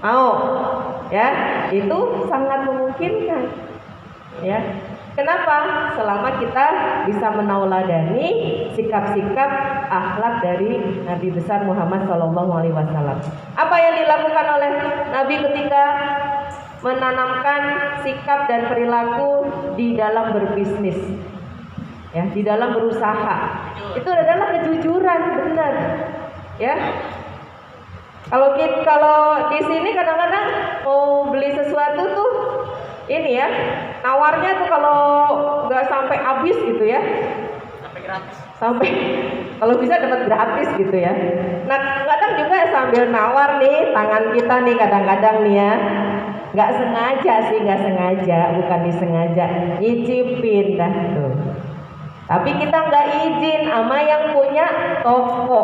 Mau? Ya, itu sangat memungkinkan. Ya. Kenapa? Selama kita bisa menauladani sikap-sikap akhlak dari Nabi besar Muhammad SAW. Apa yang dilakukan oleh Nabi ketika menanamkan sikap dan perilaku di dalam berbisnis, ya, di dalam berusaha, itu adalah kejujuran, benar, ya. Kalau di sini kadang-kadang mau beli sesuatu tuh ini ya, nawarnya tuh kalau nggak sampai habis gitu ya, sampai gratis, kalau bisa dapat gratis gitu ya. Nah kadang juga sambil nawar nih tangan kita nih kadang-kadang nih ya, nggak sengaja, bukan disengaja, nyicipin dah tuh. Tapi kita nggak izin sama yang punya toko,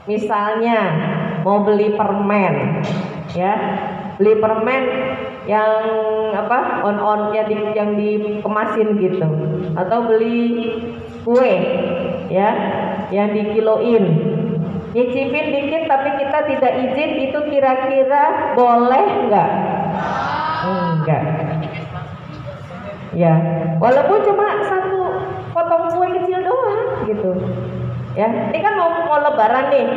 misalnya mau beli permen, ya, beli permen yang apa yang dikemasin gitu, atau beli kue, ya, yang dikiloin, nyicipin dikit tapi kita tidak izin, itu kira-kira boleh nggak? Enggak, ya, walaupun cuma satu potong kue kecil doang gitu. Ya, ini kan mau lebaran nih,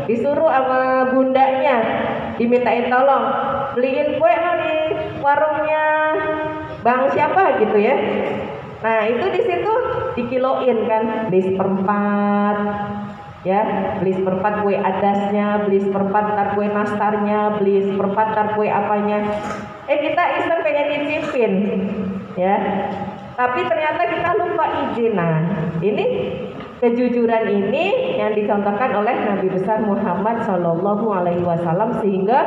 disuruh sama bundanya, dimintain tolong beliin kue di warungnya bang siapa gitu ya. Nah itu di situ dikiloin kan, beli seperempat, ya, beli seperempat kue adasnya, beli seperempat tar kue nastarnya, beli seperempat tar kue apanya. Kita iseng pengen nyicipin, ya, tapi ternyata kita lupa izin. Nah ini kejujuran ini yang dicontohkan oleh Nabi besar Muhammad SAW, sehingga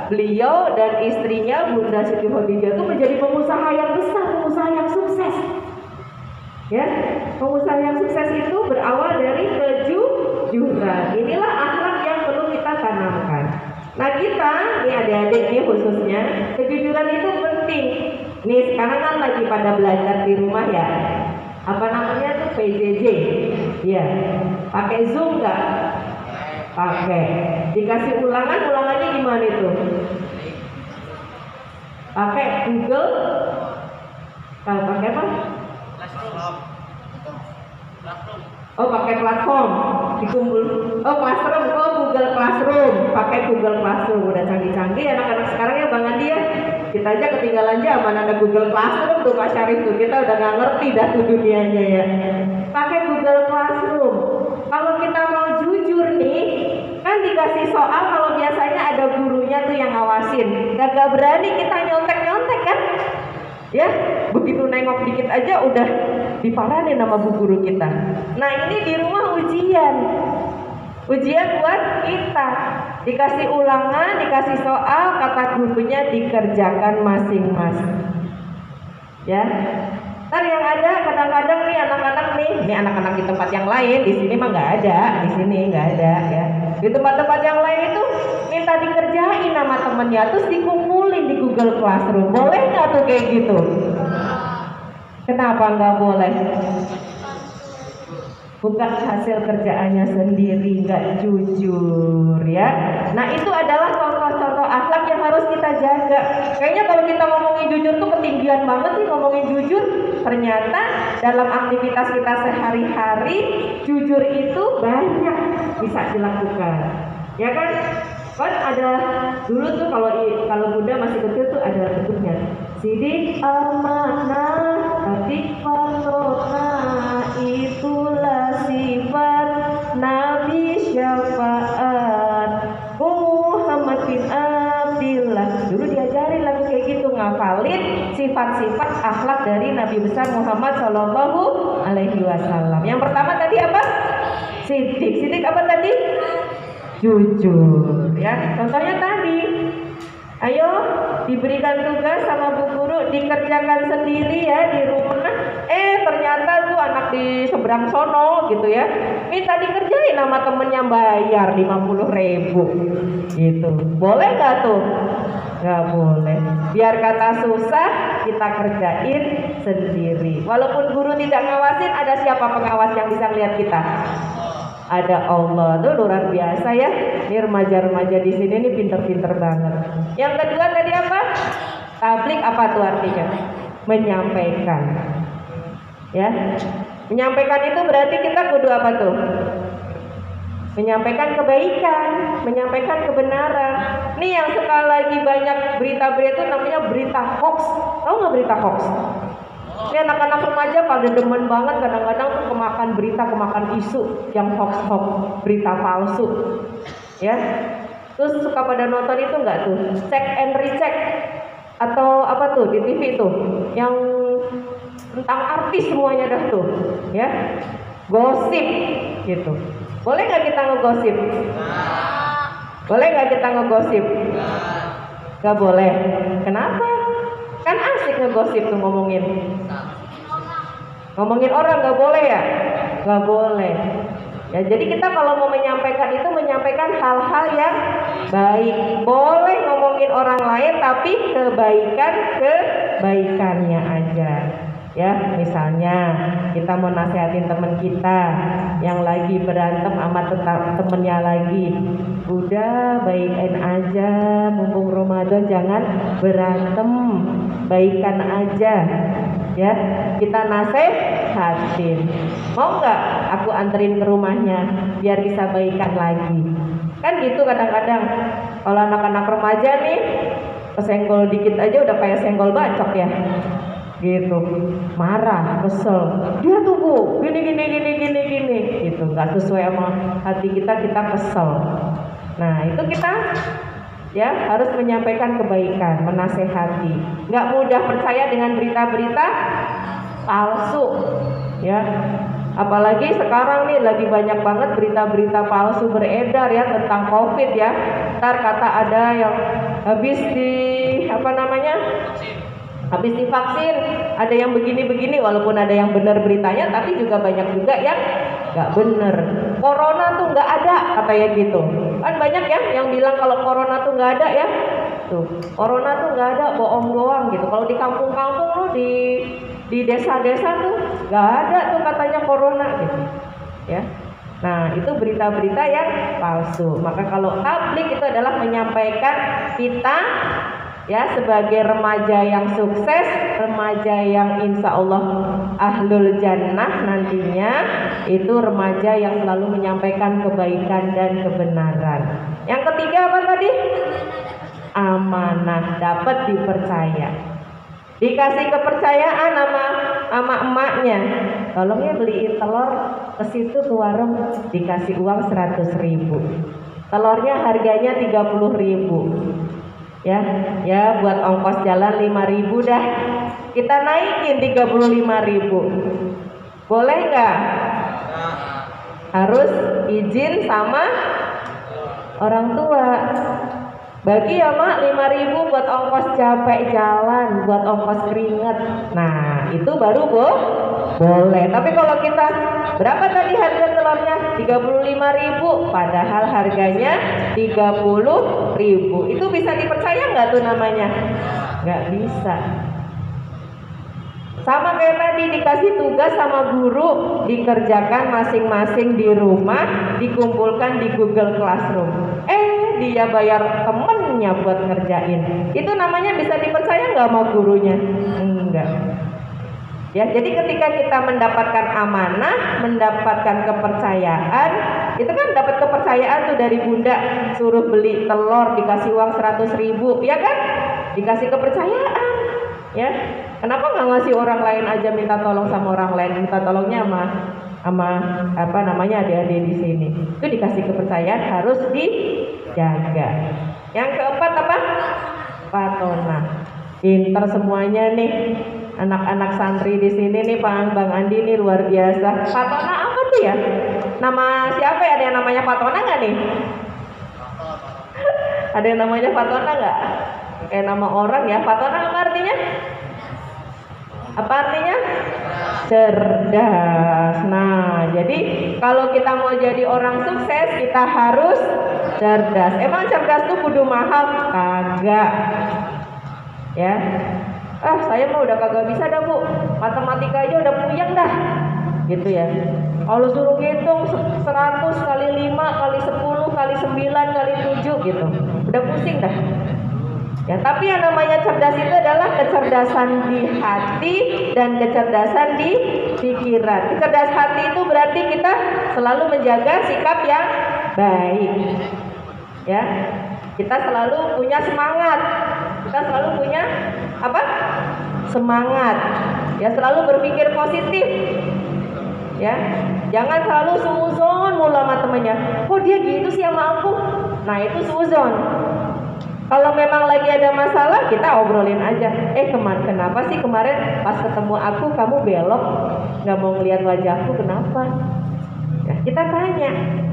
beliau dan istrinya Bunda Siti Khadijah itu menjadi pengusaha yang besar, pengusaha yang sukses. Ya, pengusaha yang sukses itu berawal dari kejujuran. Inilah akhlak yang perlu kita tanamkan. Nah kita, nih adik-adik nih khususnya, kejujuran itu penting. Nih sekarang kan lagi pada belajar di rumah ya. Apa namanya tuh PJJ, ya, pakai Zoom nggak? Pakai. Dikasih ulangannya gimana itu? Pakai Google? Kalau pakai apa? Oh pakai platform, dikumpul. Oh Classroom, Google Classroom, pakai Google Classroom. Udah canggih-canggih anak-anak sekarang ya Bang Andi ya. Kita aja ketinggalan zaman ada Google Classroom tuh Pak Syarif tuh, kita udah nggak ngerti dah tuh dunianya ya. Pakai Google Classroom. Kalau kita mau jujur nih, kan dikasih soal, kalau biasanya ada gurunya tuh yang ngawasin, gak berani kita nyontek kan? Ya, begitu nengok dikit aja udah diparahin sama bu guru kita. Nah ini di rumah ujian buat kita, dikasih ulangan, dikasih soal, kata gurunya dikerjakan masing-masing. Ya, ntar yang ada kadang-kadang nih anak-anak di tempat yang lain, di sini mah nggak ada, di sini nggak ada ya. Di tempat-tempat yang lain itu minta dikerjain sama temennya, terus dikumpulin di Google Classroom. Boleh nggak tuh kayak gitu? Kenapa nggak boleh? Bukan hasil kerjaannya sendiri, nggak jujur ya. Nah itu adalah contoh-contoh akhlak yang harus kita jaga. Kayaknya kalau kita ngomongin jujur tuh ketinggian banget sih ngomongin jujur. Ternyata dalam aktivitas kita sehari-hari, jujur itu banyak bisa dilakukan, ya kan? Kan ada dulu tuh kalau Bunda masih kecil tuh ada bentuknya sidik amanah tapi falona, itulah sifat Nabi syafaat Muhammad bin Abdillah. Dulu diajarin lagi kayak gitu, ngafalin sifat-sifat akhlak dari Nabi besar Muhammad SAW. Yang pertama tadi apa? Sidik apa tadi? Jujur ya. Contohnya tadi, ayo diberikan tugas sama bu guru, dikerjakan sendiri ya di rumah. Ternyata tuh anak di seberang sono gitu ya, minta dikerjain sama temennya, bayar 50.000 gitu. Boleh nggak tuh? Nggak boleh. Biar kata susah, kita kerjain sendiri. Walaupun guru tidak ngawasin, ada siapa pengawas yang bisa lihat kita? ada Allah. Tuh luar biasa ya. Ini remaja-remaja di sini nih pinter-pinter banget. Yang kedua tadi apa? Tablik apa tuh artinya? Menyampaikan. Ya. Menyampaikan itu berarti kita kudu apa tuh? Menyampaikan kebaikan, menyampaikan kebenaran. Nih yang sekali lagi banyak berita-berita itu namanya berita hoax. Tahu nggak berita hoax? Ini anak-anak remaja pada demen banget kadang-kadang tuh kemakan berita, kemakan isu yang hoax-hoax, berita palsu. Ya. Terus suka pada nonton itu nggak tuh? Check and recheck atau apa tuh di TV tuh? Yang tentang artis semuanya dah tuh, ya. Gosip gitu. Boleh nggak kita ngegosip? Boleh nggak kita ngegosip? Nggak boleh. Kenapa? Kan asik ngegosip tuh ngomongin orang nggak boleh ya? Nggak boleh. Ya jadi kita kalau mau menyampaikan itu menyampaikan hal-hal yang baik. Boleh ngomongin orang lain tapi kebaikannya aja. Ya, misalnya kita mau nasihatin teman kita yang lagi berantem sama temennya lagi. Udah baikin aja, mumpung Ramadan jangan berantem, baikan aja. Ya, kita nasihatin. Mau nggak aku anterin ke rumahnya biar bisa baikan lagi? Kan gitu kadang-kadang. Kalau anak-anak remaja nih kesenggol dikit aja udah kayak senggol bacok ya. Gitu, marah, kesel, dia tuh bu, gini, gitu, nggak sesuai sama hati kita kesel. Nah itu kita ya harus menyampaikan kebaikan, menasehati, nggak mudah percaya dengan berita-berita palsu, ya. Apalagi sekarang nih lagi banyak banget berita-berita palsu beredar ya tentang COVID ya. Ntar kata ada yang habis divaksin, ada yang begini-begini, walaupun ada yang benar beritanya, tapi juga banyak juga yang nggak benar. Corona tuh nggak ada, katanya gitu. Kan banyak ya yang bilang kalau corona tuh nggak ada ya. Tuh, corona tuh nggak ada, bohong doang gitu. Kalau di kampung-kampung tuh di desa-desa tuh nggak ada tuh katanya corona gitu, ya. Nah itu berita-berita yang palsu. Maka kalau tablik itu adalah menyampaikan kita ya sebagai remaja yang sukses, remaja yang insya Allah ahlul jannah nantinya, itu remaja yang selalu menyampaikan kebaikan dan kebenaran. Yang ketiga apa tadi? Amanah, dapat dipercaya, dikasih kepercayaan sama emaknya, tolong ya beliin telur ke situ ke warung, dikasih uang 100.000, telurnya harganya 30.000. Ya buat ongkos jalan 5.000 dah, kita naikin 35.000. Boleh nggak? Harus izin sama orang tua. Bagi ya mak 5.000 buat ongkos capek jalan, buat ongkos keringet. Nah itu baru boleh. Tapi kalau kita berapa tadi harga telurnya? 35.000, padahal harganya 30.000. Itu bisa dipercaya nggak tuh namanya? Nggak bisa. Sama kayak tadi dikasih tugas sama guru, dikerjakan masing-masing di rumah, dikumpulkan di Google Classroom. Dia bayar temennya buat ngerjain. Itu namanya bisa dipercaya nggak sama gurunya? Enggak. Ya, jadi ketika kita mendapatkan amanah, mendapatkan kepercayaan, itu kan dapat kepercayaan tuh dari bunda, suruh beli telur dikasih uang 100.000, ya kan? Dikasih kepercayaan, ya. Kenapa nggak ngasih orang lain aja minta tolong sama orang lain, minta tolongnya sama adik-adik di sini. Itu dikasih kepercayaan harus dijaga. Yang keempat apa? Patona. Pinter semuanya nih. Anak-anak santri di sini nih, Bang Andi nih luar biasa. Patona apa tuh ya? Nama siapa ya? Ada yang namanya Patona nggak nih? Ada yang namanya Patona nggak? Kayak nama orang ya. Patona apa artinya? Apa artinya? Cerdas. Nah, jadi kalau kita mau jadi orang sukses, kita harus cerdas. Emang cerdas tuh kudu mahal? Kagak. Ya. Saya mah udah kagak bisa dah bu, matematika aja udah puyeng dah. gitu ya. Kalau suruh ngitung 100 kali 5 kali 10 kali 9 kali 7 gitu, udah pusing dah. Ya, tapi yang namanya cerdas itu adalah kecerdasan di hati dan kecerdasan di pikiran. Kecerdasan hati itu berarti kita selalu menjaga sikap yang baik. Ya, kita selalu punya semangat. Kita selalu punya apa? Semangat. Ya, selalu berpikir positif. Ya, jangan selalu suuzon mulu sama temennya. Kok dia gitu sih sama aku? Nah, itu suuzon. Kalau memang lagi ada masalah, kita obrolin aja. Kenapa sih kemarin pas ketemu aku kamu belok, nggak mau ngeliat wajahku, kenapa? Ya, kita tanya.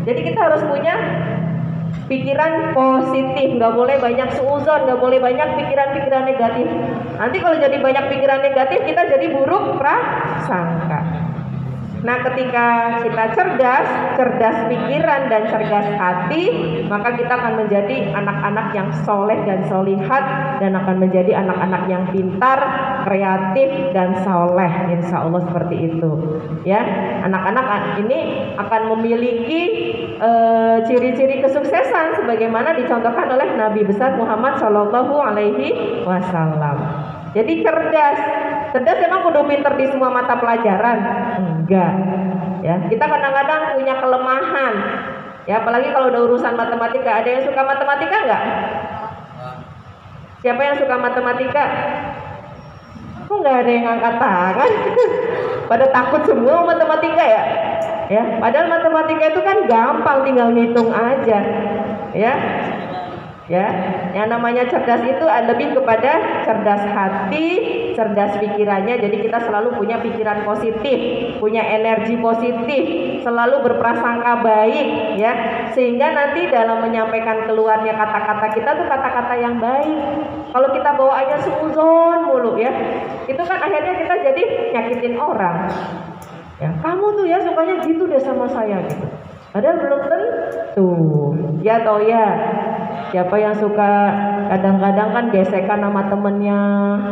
Jadi kita harus punya pikiran positif, nggak boleh banyak suuzon, nggak boleh banyak pikiran-pikiran negatif. Nanti kalau jadi banyak pikiran negatif, kita jadi buruk prasangka. Nah, ketika kita cerdas pikiran dan cerdas hati, maka kita akan menjadi anak-anak yang soleh dan solihat, dan akan menjadi anak-anak yang pintar, kreatif dan soleh. Insya Allah seperti itu. Ya, anak-anak ini akan memiliki ciri-ciri kesuksesan sebagaimana dicontohkan oleh Nabi besar Muhammad Shallallahu Alaihi Wasallam. Jadi cerdas emang kudu pinter di semua mata pelajaran? Enggak. Ya, kita kadang-kadang punya kelemahan. Ya, apalagi kalau udah urusan matematika. Ada yang suka matematika enggak? Siapa yang suka matematika? Kok nggak ada yang angkat tangan? Pada takut semua matematika ya? Ya, padahal matematika itu kan gampang, tinggal ngitung aja. Ya, yang namanya cerdas itu lebih kepada cerdas hati, cerdas pikirannya. Jadi kita selalu punya pikiran positif, punya energi positif, selalu berprasangka baik, ya. Sehingga nanti dalam menyampaikan keluarnya kata-kata kita tuh kata-kata yang baik. Kalau kita bawaannya suuzon mulu, ya, itu kan akhirnya kita jadi nyakitin orang. Ya, kamu tuh ya sukanya gitu deh sama saya gitu. Padahal belum tentu. Ya toh ya. Siapa yang suka kadang-kadang kan gesekan sama temennya,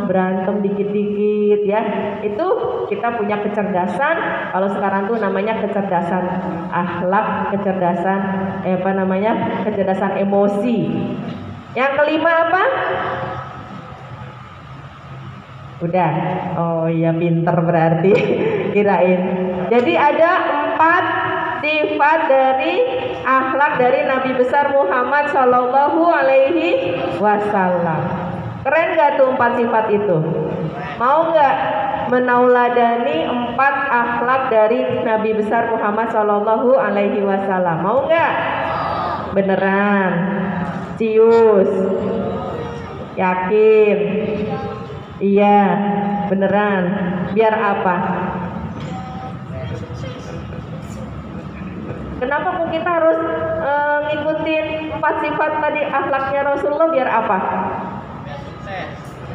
berantem dikit-dikit ya. Itu kita punya kecerdasan. Kalau sekarang tuh namanya kecerdasan akhlak, kecerdasan kecerdasan emosi. Yang kelima apa? Udah. Oh iya, pinter berarti. Kirain. Jadi ada 4 sifat dari akhlak dari Nabi besar Muhammad Shallallahu Alaihi Wasallam. Keren gak tuh 4 sifat itu? Mau gak menauladani 4 akhlak dari Nabi besar Muhammad Shallallahu Alaihi Wasallam? Mau gak? Beneran? Cius? Yakin? Iya, beneran. Biar apa? Kenapa kok kita harus ngikutin 4 sifat tadi akhlaknya Rasulullah? Biar apa?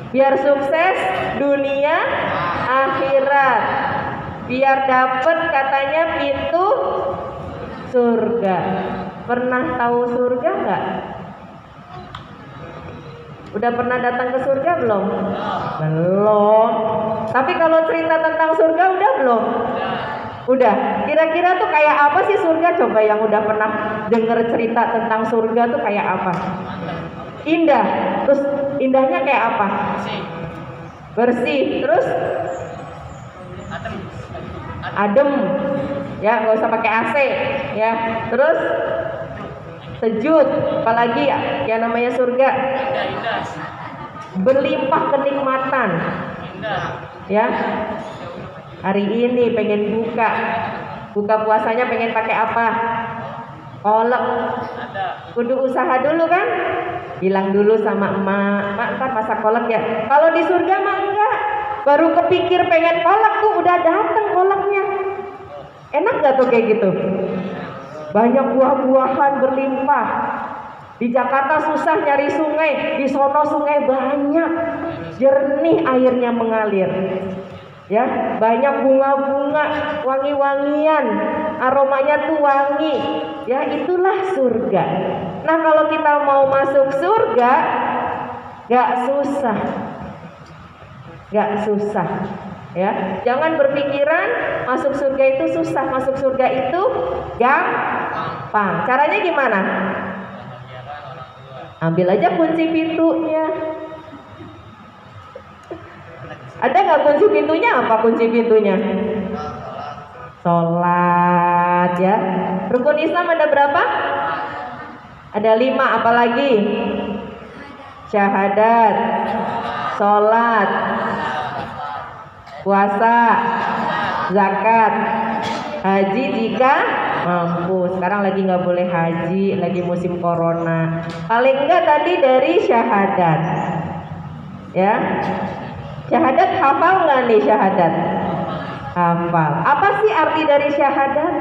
Biar sukses dunia akhirat. Biar dapet katanya pintu surga. Pernah tahu surga nggak? Udah pernah datang ke surga belum? Belum. Tapi kalau cerita tentang surga udah belum? Udah. Kira-kira tuh kayak apa sih surga? Coba yang udah pernah denger cerita tentang surga tuh kayak apa? Indah. Terus indahnya kayak apa? Bersih. Terus adem. Ya, nggak usah pakai AC. Ya. Terus sejuk. Apalagi yang namanya surga? Berlimpah kenikmatan. Ya. Hari ini pengen buka puasanya pengen pakai apa? Kolak. Kudu usaha dulu kan? Bilang dulu sama emak, "Mak, ntar masak kolak ya." Kalau di surga mah enggak. Baru kepikir pengen kolak tuh udah dateng kolaknya. Enak gak tuh kayak gitu? Banyak buah-buahan berlimpah. Di Jakarta susah nyari sungai, di sono sungai banyak. Jernih airnya mengalir. Ya, banyak bunga-bunga wangi-wangian, aromanya tuh wangi. Ya, itulah surga. Nah, kalau kita mau masuk surga, gak susah. Ya, jangan berpikiran masuk surga itu susah, masuk surga itu gampang. Caranya gimana? Ambil aja kunci pintunya. Ada nggak kunci pintunya? Apa kunci pintunya? Sholat ya. Rukun Islam ada berapa? Ada 5, apalagi? Syahadat, sholat, puasa, zakat, haji jika mampu. Sekarang lagi nggak boleh haji, lagi musim corona. Paling enggak tadi dari syahadat, ya. Syahadat hafal nggak nih syahadat? Hafal. Apa sih arti dari syahadat?